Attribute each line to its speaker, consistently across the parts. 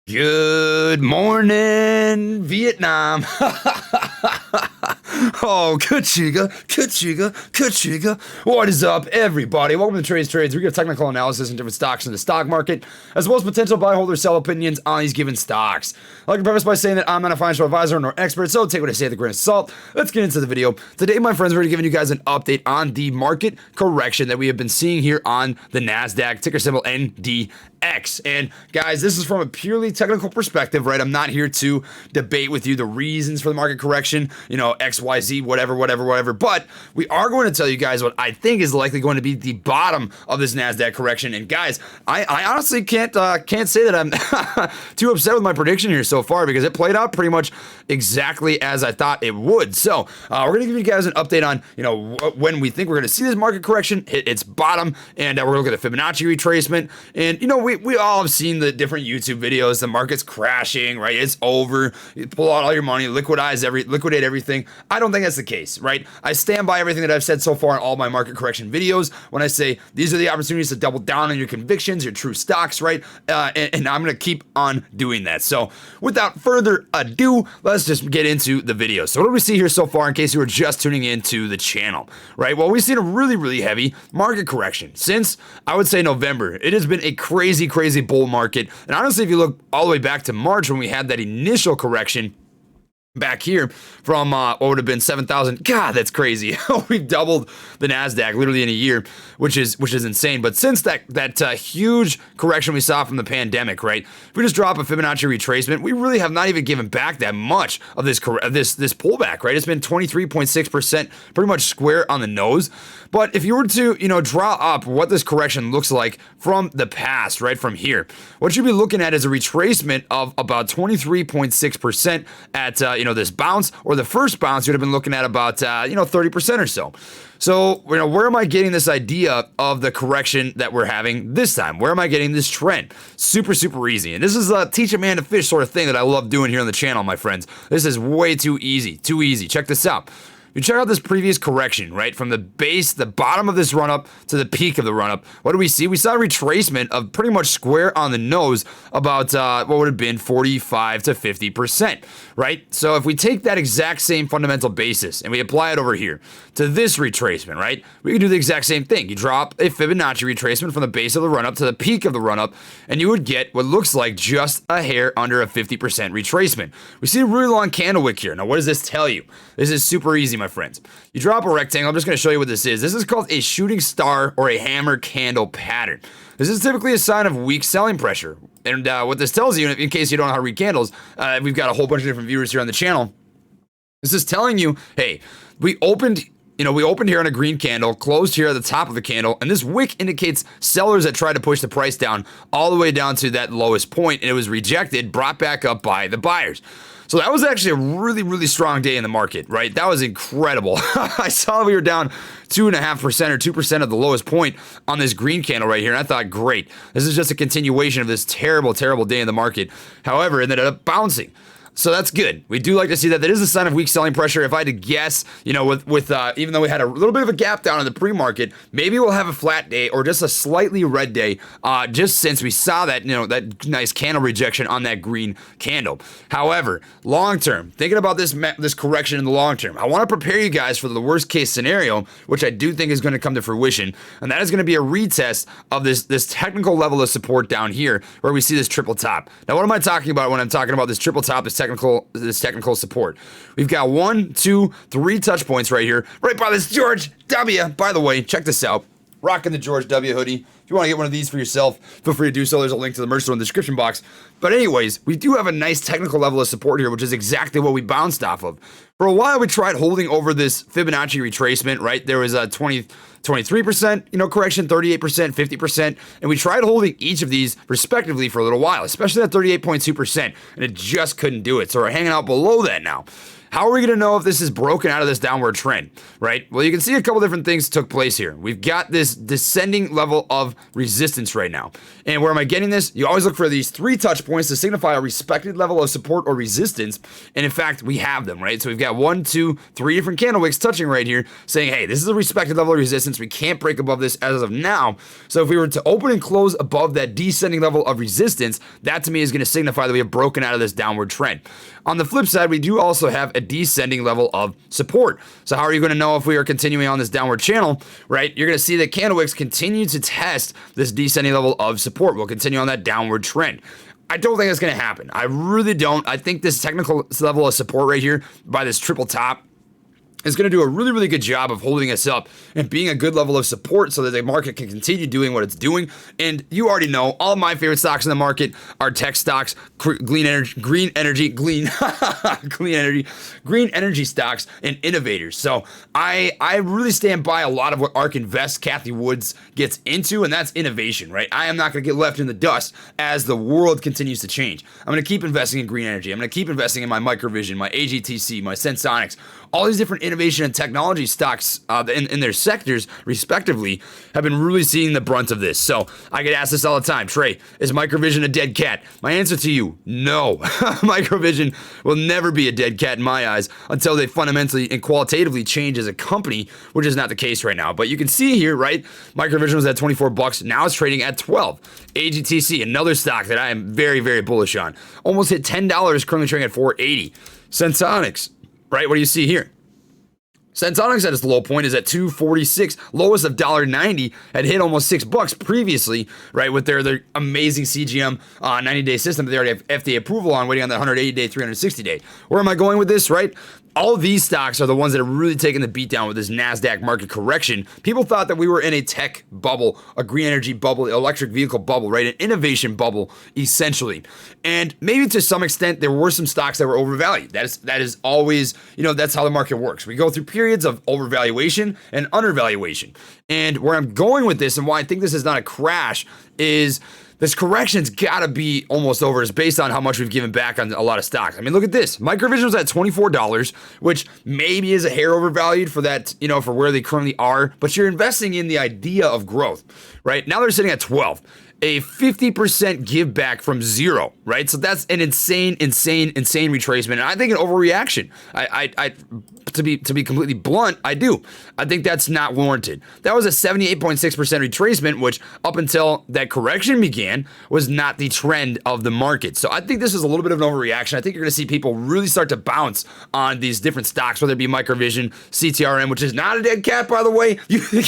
Speaker 1: Good morning, Vietnam. Oh, Kachiga. What is up, everybody? Welcome to Trades. We give technical analysis on different stocks in the stock market, as well as potential buy, hold, or sell opinions on these given stocks. I'd like to preface by saying that I'm not a financial advisor nor expert, so take what I say with a grain of salt. Let's get into the video. Today, my friends, we're giving you guys an update on the market correction that we have been seeing here on the NASDAQ, ticker symbol NDX. And guys, this is from a purely technical perspective, right? I'm not here to debate with you the reasons for the market correction, XYZ, whatever. But we are going to tell you guys what I think is likely going to be the bottom of this NASDAQ correction. And guys, I honestly can't say that I'm too upset with my prediction here so far, because it played out pretty much exactly as I thought it would. So we're going to give you guys an update on, when we think we're going to see this market correction hit its bottom, and we're going to look at the Fibonacci retracement. And, we all have seen the different YouTube videos. The market's crashing, right? It's over. You pull out all your money, liquidate everything. I don't think that's the case, right? I stand by everything that I've said so far in all my market correction videos when I say these are the opportunities to double down on your convictions, your true stocks, right? And I'm going to keep on doing that. So without further ado, let's just get into the video. So what do we see here so far, in case you were just tuning into the channel, right? Well, we've seen a really heavy market correction since, I would say, November. It has been a crazy bull market. And honestly, if you look all the way back to March, when we had that initial correction back here from what would have been 7,000. God, that's crazy. We've doubled the NASDAQ literally in a year, which is insane. But since that huge correction we saw from the pandemic, right? If we just drop a Fibonacci retracement, we really have not even given back that much of this pullback, right? It's been 23.6%, pretty much square on the nose. But if you were to, draw up what this correction looks like from the past, right, from here, what you'd be looking at is a retracement of about 23.6% at, this bounce, or the first bounce, you'd have been looking at about, 30% or so. So, where am I getting this idea of the correction that we're having this time? Where am I getting this trend? Super easy. And this is a teach a man to fish sort of thing that I love doing here on the channel, my friends. This is way too easy. Check this out. You check out this previous correction, right? From the base, the bottom of this run-up to the peak of the run-up. What do we see? We saw a retracement of pretty much square on the nose, about what would have been 45 to 50%, right? So if we take that exact same fundamental basis and we apply it over here to this retracement, right? We can do the exact same thing. You drop a Fibonacci retracement from the base of the run-up to the peak of the run-up, and you would get what looks like just a hair under a 50% retracement. We see a really long candle wick here. Now, what does this tell you? This is super easy, my friends. You drop a rectangle. I'm just going to show you what this is. This is called a shooting star or a hammer candle pattern. This is typically a sign of weak selling pressure. And what this tells you, in case you don't know how to read candles, we've got a whole bunch of different viewers here on the channel. This is telling you, hey, we opened here on a green candle, closed here at the top of the candle, and this wick indicates sellers that tried to push the price down all the way down to that lowest point, and it was rejected, brought back up by the buyers. So that was actually a really strong day in the market, right? That was incredible. I saw we were down 2.5% or 2% of the lowest point on this green candle right here, and I thought, great. This is just a continuation of this terrible day in the market. However, it ended up bouncing. So that's good. We do like to see that. That is a sign of weak selling pressure. If I had to guess, with even though we had a little bit of a gap down in the pre-market, maybe we'll have a flat day or just a slightly red day, just since we saw that, that nice candle rejection on that green candle. However, long term, thinking about this correction in the long term, I want to prepare you guys for the worst case scenario, which I do think is going to come to fruition, and that is going to be a retest of this technical level of support down here, where we see this triple top. Now, what am I talking about when I'm talking about this triple top, this technical support? We've got 1, 2, 3 touch points right here, right by this George W. By the way, check this out. Rocking the George W. hoodie. If you want to get one of these for yourself, feel free to do so. There's a link to the merch store in the description box. But anyways, we do have a nice technical level of support here, which is exactly what we bounced off of. For a while, we tried holding over this Fibonacci retracement, right? There was a 23%, correction, 38%, 50%, and we tried holding each of these respectively for a little while, especially at 38.2%, and it just couldn't do it. So we're hanging out below that now. How are we going to know if this is broken out of this downward trend, right? Well, you can see a couple different things took place here. We've got this descending level of resistance right now. And where am I getting this? You always look for these 3 touch points to signify a respected level of support or resistance. And in fact, we have them, right? So we've got 1, 2, 3 different candle wicks touching right here saying, hey, this is a respected level of resistance. We can't break above this as of now. So if we were to open and close above that descending level of resistance, that to me is going to signify that we have broken out of this downward trend. On the flip side, we do also have a descending level of support. So how are you going to know if we are continuing on this downward channel, right? You're going to see that candle wicks continue to test this descending level of support. We'll continue on that downward trend. I don't think that's going to happen. I really don't. I think this technical level of support right here by this triple top is going to do a really, really good job of holding us up and being a good level of support so that the market can continue doing what it's doing. And you already know all of my favorite stocks in the market are tech stocks, green energy stocks, and innovators. So I really stand by a lot of what ARK Invest, Kathy Woods gets into, and that's innovation, right? I am not going to get left in the dust as the world continues to change. I'm going to keep investing in green energy. I'm going to keep investing in my Microvision, my AGTC, my Sensonics, all these different innovation and technology stocks in their sectors, respectively, have been really seeing the brunt of this. So I get asked this all the time. Trey, is Microvision a dead cat? My answer to you, no. Microvision will never be a dead cat in my eyes until they fundamentally and qualitatively change as a company, which is not the case right now. But you can see here, right? Microvision was at 24 bucks. Now it's trading at 12. AGTC, another stock that I am very, very bullish on, almost hit $10, currently trading at 480. Sensonics. Right, what do you see here? Sensonics at its low point is at 246, lowest of $1.90, had hit almost $6 previously, right, with their amazing CGM 90-day system that they already have FDA approval on, waiting on the 180-day, 360-day. Where am I going with this, right? All of these stocks are the ones that are really taking the beat down with this NASDAQ market correction. People thought that we were in a tech bubble, a green energy bubble, electric vehicle bubble, right? An innovation bubble, essentially. And maybe to some extent, there were some stocks that were overvalued. That is always, that's how the market works. We go through periods of overvaluation and undervaluation. And where I'm going with this and why I think this is not a crash is this correction's got to be almost over. It's based on how much we've given back on a lot of stocks. I mean, look at this. Microvision was at $24, which maybe is a hair overvalued for that, for where they currently are. But you're investing in the idea of growth, right? Now they're sitting at 12. A 50% give back from zero, right? So that's an insane retracement. And I think an overreaction. To be completely blunt, I do. I think that's not warranted. That was a 78.6% retracement, which up until that correction began was not the trend of the market. So I think this is a little bit of an overreaction. I think you're going to see people really start to bounce on these different stocks, whether it be Microvision, CTRM, which is not a dead cat, by the way. You think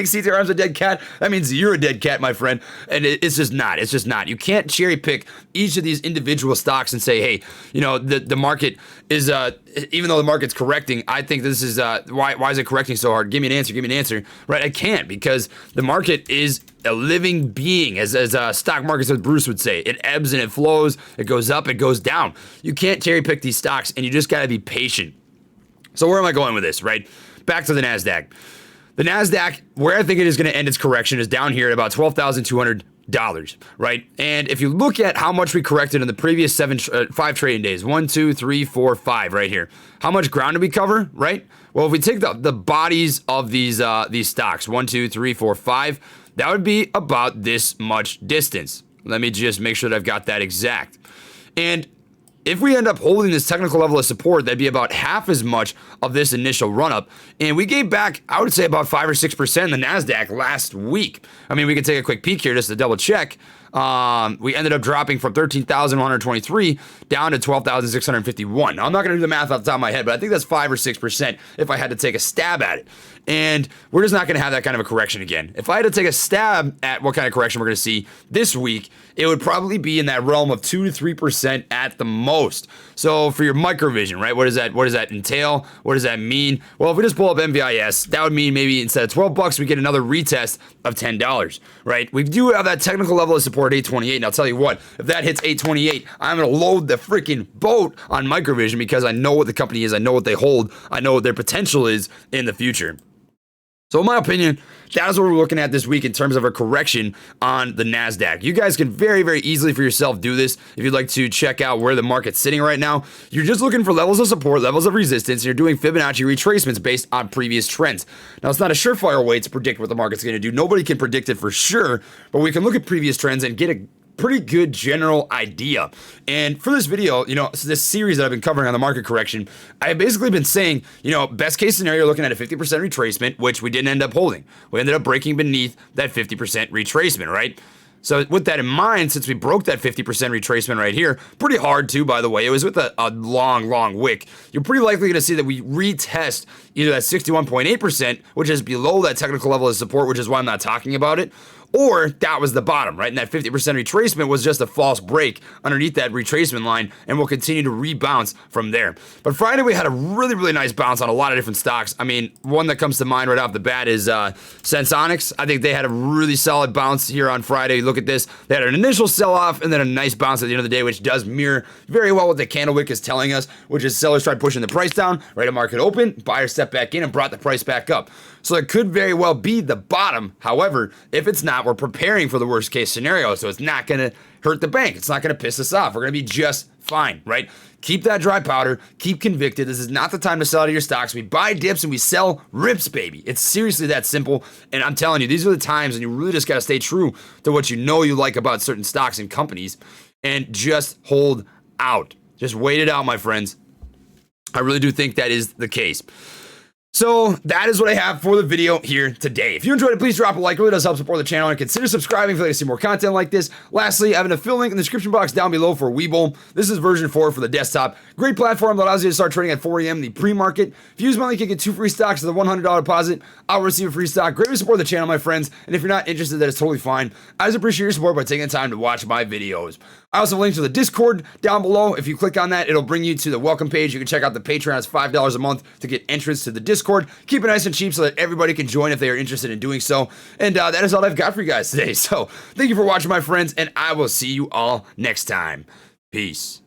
Speaker 1: CTRM's a dead cat? That means you're a dead cat, my friend. And it's just not. It's just not. You can't cherry pick each of these individual stocks and say, hey, the market is even though the market's correcting, I think this is why is it correcting so hard? Give me an answer, right? I can't, because the market is a living being, as stock markets with Bruce would say. It ebbs and it flows, it goes up, it goes down. You can't cherry pick these stocks, and you just got to be patient. So where am I going with this, right? Back to the NASDAQ. The NASDAQ, where I think it is going to end its correction, is down here at about $12,200. Right? And if you look at how much we corrected in the previous 5 trading days, 1, 2, 3, 4, 5 right here, how much ground did we cover, right? Well, if we take the bodies of these stocks, 1, 2, 3, 4, 5, that would be about this much distance. Let me just make sure that I've got that exact. And if we end up holding this technical level of support, that'd be about half as much of this initial run-up. And we gave back, I would say, about 5 or 6% in the NASDAQ last week. I mean, we could take a quick peek here just to double check. We ended up dropping from 13,123 down to 12,651. Now, I'm not going to do the math off the top of my head, but I think that's 5 or 6% if I had to take a stab at it. And we're just not going to have that kind of a correction again. If I had to take a stab at what kind of correction we're going to see this week, it would probably be in that realm of 2 to 3% at the most. So for your Microvision, right? What does that entail? What does that mean? Well, if we just pull up MVIS, that would mean maybe instead of $12, we get another retest of $10, right? We do have that technical level of support at 828. And I'll tell you what, if that hits 828, I'm going to load the freaking boat on Microvision because I know what the company is. I know what they hold. I know what their potential is in the future. So in my opinion, that is what we're looking at this week in terms of a correction on the NASDAQ. You guys can very, very easily for yourself do this if you'd like to check out where the market's sitting right now. You're just looking for levels of support, levels of resistance, and you're doing Fibonacci retracements based on previous trends. Now, it's not a surefire way to predict what the market's going to do. Nobody can predict it for sure, but we can look at previous trends and get a pretty good general idea. And for this video, this series that I've been covering on the market correction, I've basically been saying, best case scenario, looking at a 50% retracement, which we didn't end up holding. We ended up breaking beneath that 50% retracement, right? So with that in mind, since we broke that 50% retracement right here, pretty hard too, by the way, it was with a long wick, you're pretty likely going to see that we retest either that 61.8%, which is below that technical level of support, which is why I'm not talking about it, or that was the bottom, right? And that 50% retracement was just a false break underneath that retracement line, and we'll continue to rebound from there. But Friday, we had a really, really nice bounce on a lot of different stocks. I mean, one that comes to mind right off the bat is Sensonics. I think they had a really solid bounce here on Friday. Look at this. They had an initial sell-off and then a nice bounce at the end of the day, which does mirror very well what the candle wick is telling us, which is sellers tried pushing the price down, right at market open, buyers stepped back in and brought the price back up. So it could very well be the bottom. However, if it's not, we're preparing for the worst case scenario. So it's not going to hurt the bank. It's not going to piss us off. We're going to be just fine, right? Keep that dry powder. Keep convicted. This is not the time to sell out of your stocks. We buy dips and we sell rips, baby. It's seriously that simple. And I'm telling you, these are the times and you really just got to stay true to what you like about certain stocks and companies and just hold out. Just wait it out, my friends. I really do think that is the case. So that is what I have for the video here today. If you enjoyed it, please drop a like. It really does help support the channel, and consider subscribing if you'd like to see more content like this. Lastly, I have an affiliate link in the description box down below for Webull. This is version 4 for the desktop. Great platform that allows you to start trading at 4 a.m. in the pre-market. If you use my link, you get 2 free stocks with a $100 deposit. I'll receive a free stock. Greatly support the channel, my friends. And if you're not interested, that is totally fine. I just appreciate your support by taking the time to watch my videos. I also have a link to the Discord down below. If you click on that, it'll bring you to the welcome page. You can check out the Patreon. It's $5 a month to get entrance to the Discord. Keep it nice and cheap so that everybody can join if they are interested in doing so. And that is all I've got for you guys today. So thank you for watching, my friends, and I will see you all next time. Peace.